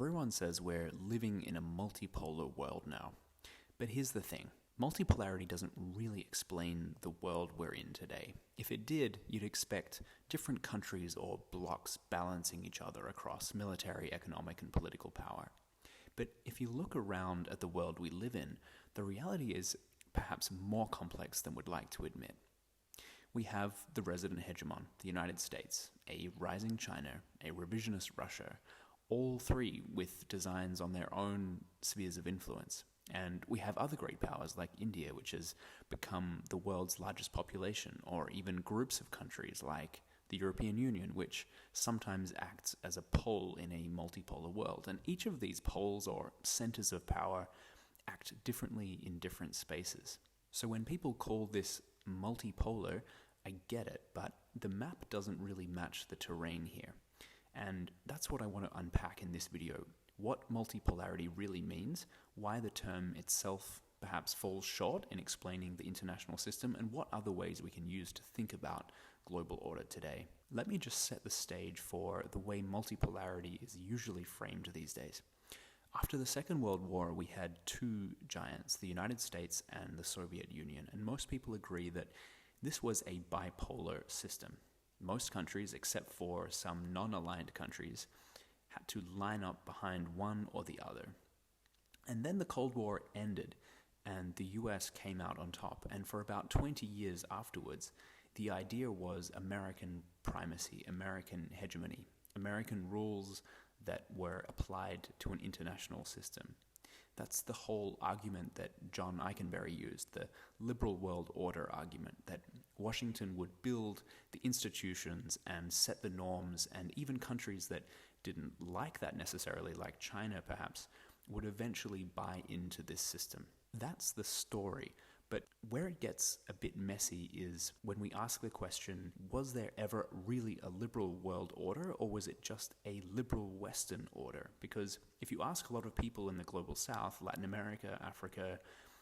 Everyone says we're living in a multipolar world now. But here's the thing. Multipolarity doesn't really explain the world we're in today. If it did, you'd expect different countries or blocs balancing each other across military, economic, and political power. But if you look around at the world we live in, the reality is perhaps more complex than we'd like to admit. We have the resident hegemon, the United States, a rising China, a revisionist Russia, all three with designs on their own spheres of influence. And we have other great powers like India, which has become the world's largest population, or even groups of countries like the European Union, which sometimes acts as a pole in a multipolar world. And each of these poles or centers of power act differently in different spaces. So when people call this multipolar, I get it, but the map doesn't really match the terrain here. And that's what I want to unpack in this video. What multipolarity really means, why the term itself perhaps falls short in explaining the international system, and what other ways we can use to think about global order today. Let me just set the stage for the way multipolarity is usually framed these days. After the Second World War, we had two giants, the United States and the Soviet Union, and most people agree that this was a bipolar system. Most countries, except for some non-aligned countries, had to line up behind one or the other. And then the Cold War ended, and the US came out on top. And for about 20 years afterwards, the idea was American primacy, American hegemony, American rules that were applied to an international system. That's the whole argument that John Eikenberry used, the liberal world order argument, that Washington would build the institutions and set the norms, and even countries that didn't like that necessarily, like China perhaps, would eventually buy into this system. That's the story. But where it gets a bit messy is when we ask the question, was there ever really a liberal world order, or was it just a liberal Western order? Because if you ask a lot of people in the global South, Latin America, Africa,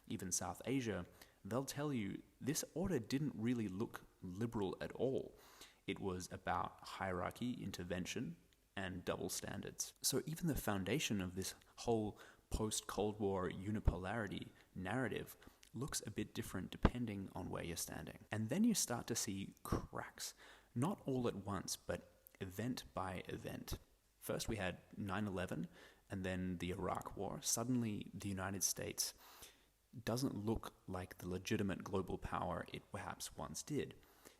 even South Asia, they'll tell you this order didn't really look liberal at all. It was about hierarchy, intervention, and double standards. So even the foundation of this whole post-Cold War unipolarity narrative looks a bit different depending on where you're standing. And then you start to see cracks, not all at once, but event by event. First we had 9/11 and then the Iraq War. Suddenly the United States doesn't look like the legitimate global power it perhaps once did.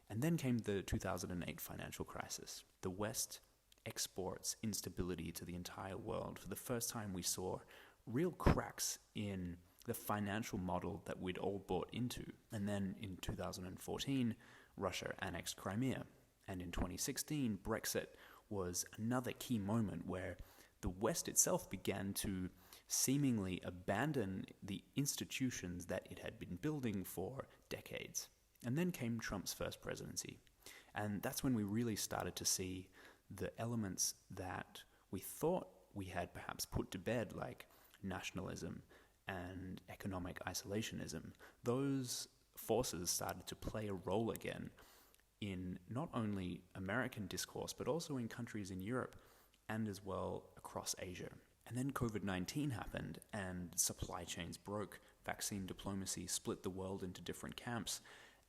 And then came the 2008 financial crisis. The West exports instability to the entire world. For the first time we saw real cracks in the financial model that we'd all bought into. And then in 2014, Russia annexed Crimea. And in 2016, Brexit was another key moment where the West itself began to seemingly abandon the institutions that it had been building for decades. And then came Trump's first presidency. And that's when we really started to see the elements that we thought we had perhaps put to bed, like nationalism and economic isolationism. Those forces started to play a role again in not only American discourse, but also in countries in Europe and as well across Asia. And then COVID-19 happened and supply chains broke, vaccine diplomacy split the world into different camps,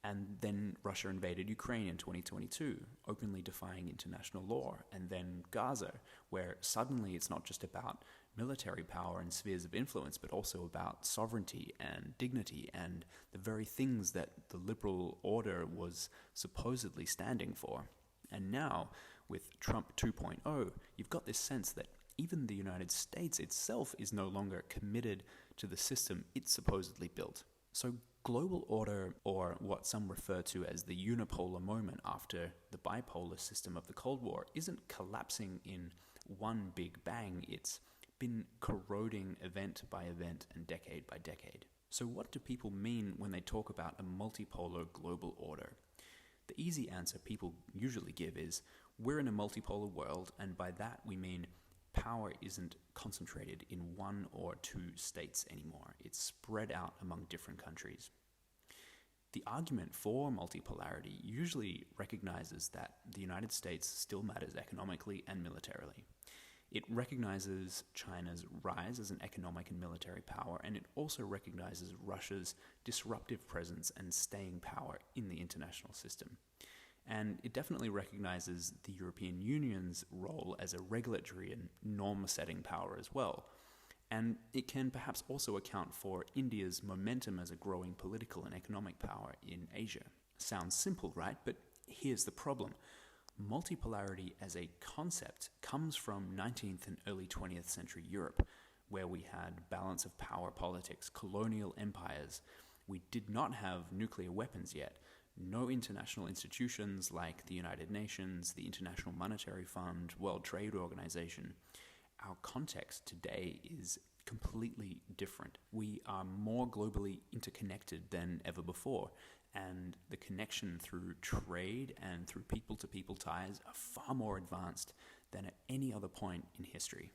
and then Russia invaded Ukraine in 2022, openly defying international law, and then Gaza, where suddenly it's not just about military power and spheres of influence, but also about sovereignty and dignity and the very things that the liberal order was supposedly standing for. And now, with Trump 2.0, you've got this sense that even the United States itself is no longer committed to the system it supposedly built. So global order, or what some refer to as the unipolar moment after the bipolar system of the Cold War, isn't collapsing in one big bang. It's been corroding event by event and decade by decade. So what do people mean when they talk about a multipolar global order? The easy answer people usually give is, we're in a multipolar world, and by that we mean power isn't concentrated in one or two states anymore. It's spread out among different countries. The argument for multipolarity usually recognizes that the United States still matters economically and militarily. It recognizes China's rise as an economic and military power, and it also recognizes Russia's disruptive presence and staying power in the international system. And it definitely recognizes the European Union's role as a regulatory and norm-setting power as well. And it can perhaps also account for India's momentum as a growing political and economic power in Asia. Sounds simple, right? But here's the problem. Multipolarity as a concept comes from 19th and early 20th century Europe, where we had balance of power politics, colonial empires. We did not have nuclear weapons yet. No international institutions like the United Nations, the International Monetary Fund, World Trade Organization. Our context today is completely different. We are more globally interconnected than ever before, and the connection through trade and through people-to-people ties are far more advanced than at any other point in history.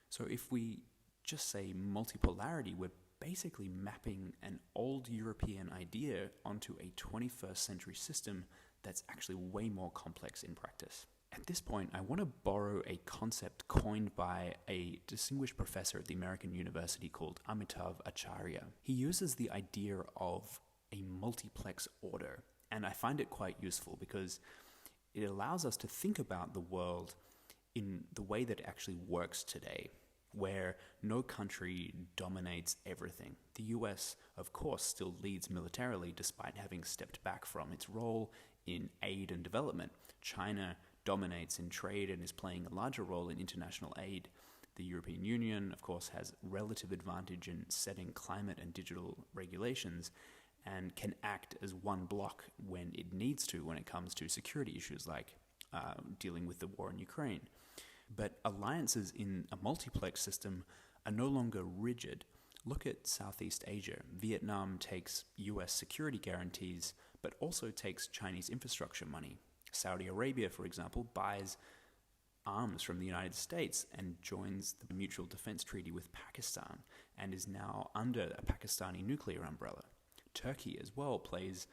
So if we just say multipolarity, we're basically mapping an old European idea onto a 21st century system that's actually way more complex in practice. At this point, I want to borrow a concept coined by a distinguished professor at the American University called Amitav Acharya. He uses the idea of a multiplex order, and I find it quite useful because it allows us to think about the world in the way that it actually works today, where no country dominates everything. The US, of course, still leads militarily despite having stepped back from its role in aid and development. China dominates in trade and is playing a larger role in international aid. The European Union, of course, has relative advantage in setting climate and digital regulations and can act as one bloc when it needs to when it comes to security issues like dealing with the war in Ukraine. But alliances in a multiplex system are no longer rigid. Look at Southeast Asia. Vietnam takes US security guarantees, but also takes Chinese infrastructure money. Saudi Arabia, for example, buys arms from the United States and joins the Mutual Defense Treaty with Pakistan and is now under a Pakistani nuclear umbrella. Turkey as well plays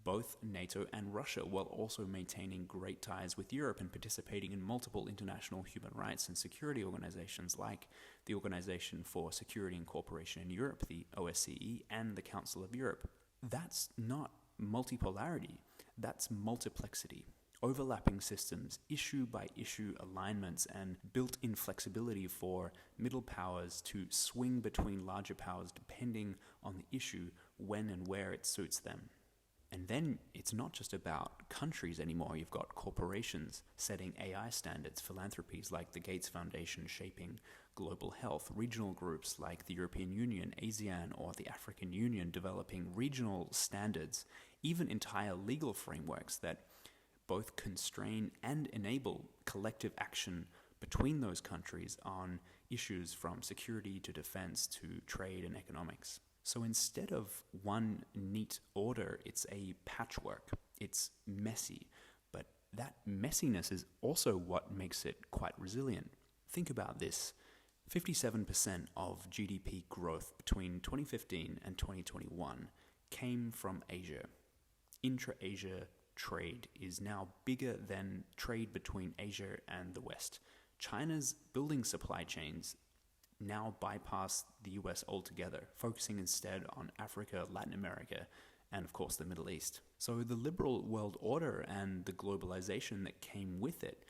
both NATO and Russia while also maintaining great ties with Europe and participating in multiple international human rights and security organizations like the Organization for Security and Cooperation in Europe, the OSCE, and the Council of Europe. That's not multipolarity, that's multiplexity. Overlapping systems, issue-by-issue alignments, and built-in flexibility for middle powers to swing between larger powers depending on the issue when and where it suits them. And then it's not just about countries anymore. You've got corporations setting AI standards, philanthropies like the Gates Foundation shaping global health, regional groups like the European Union, ASEAN, or the African Union developing regional standards, even entire legal frameworks that both constrain and enable collective action between those countries on issues from security to defense to trade and economics. So instead of one neat order, it's a patchwork. It's messy, but that messiness is also what makes it quite resilient. Think about this. 57% of GDP growth between 2015 and 2021 came from Asia. Intra-Asia trade is now bigger than trade between Asia and the West. China's building supply chains now bypass the US altogether, focusing instead on Africa, Latin America, and of course the Middle East. So the liberal world order and the globalization that came with it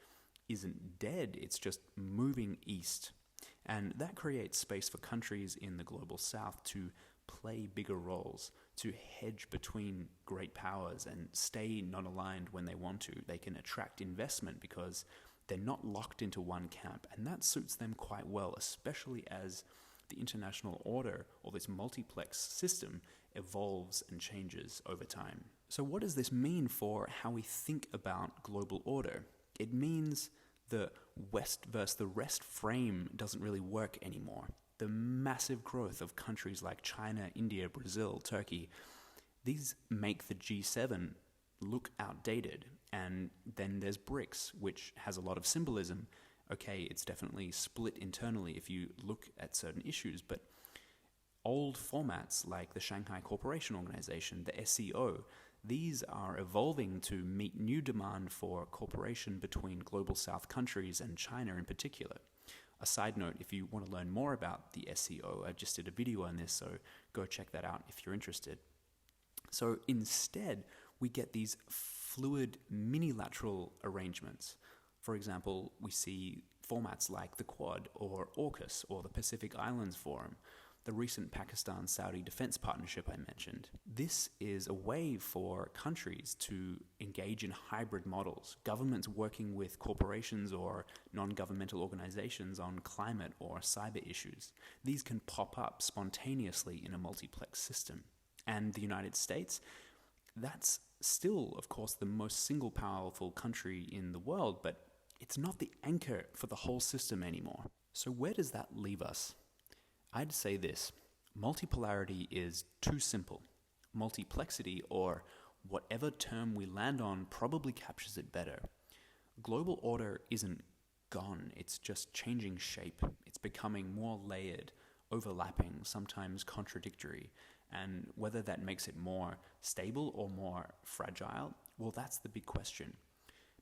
isn't dead, it's just moving east. And that creates space for countries in the global south to play bigger roles, to hedge between great powers and stay non-aligned when they want to. They can attract investment because they're not locked into one camp, and that suits them quite well, especially as the international order, or this multiplex system, evolves and changes over time. So what does this mean for how we think about global order? It means the West versus the rest frame doesn't really work anymore. The massive growth of countries like China, India, Brazil, Turkey, these make the G7 look outdated. And then there's BRICS, which has a lot of symbolism. Okay, it's definitely split internally if you look at certain issues, but old formats like the Shanghai Cooperation Organization, the SCO, these are evolving to meet new demand for cooperation between global south countries and China in particular. A side note, if you want to learn more about the SCO, I just did a video on this, so go check that out if you're interested. So instead, we get these fluid minilateral arrangements. For example, we see formats like the Quad or AUKUS or the Pacific Islands Forum, the recent Pakistan-Saudi defense partnership I mentioned. This is a way for countries to engage in hybrid models, governments working with corporations or non-governmental organizations on climate or cyber issues. These can pop up spontaneously in a multiplex system. And the United States, that's still, of course, the most single powerful country in the world, but it's not the anchor for the whole system anymore. So where does that leave us? I'd say this: multipolarity is too simple. Multiplexity, or whatever term we land on, probably captures it better. Global order isn't gone, it's just changing shape. It's becoming more layered, overlapping, sometimes contradictory. And whether that makes it more stable or more fragile, well, that's the big question.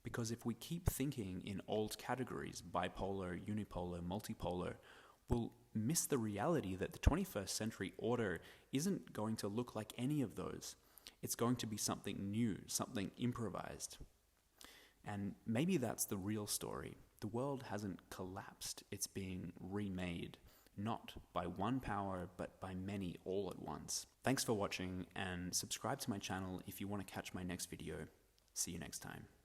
Because if we keep thinking in old categories, bipolar, unipolar, multipolar, we'll miss the reality that the 21st century order isn't going to look like any of those. It's going to be something new, something improvised. And maybe that's the real story. The world hasn't collapsed, it's being remade. Not by one power, but by many all at once. Thanks for watching, and subscribe to my channel if you want to catch my next video. See you next time.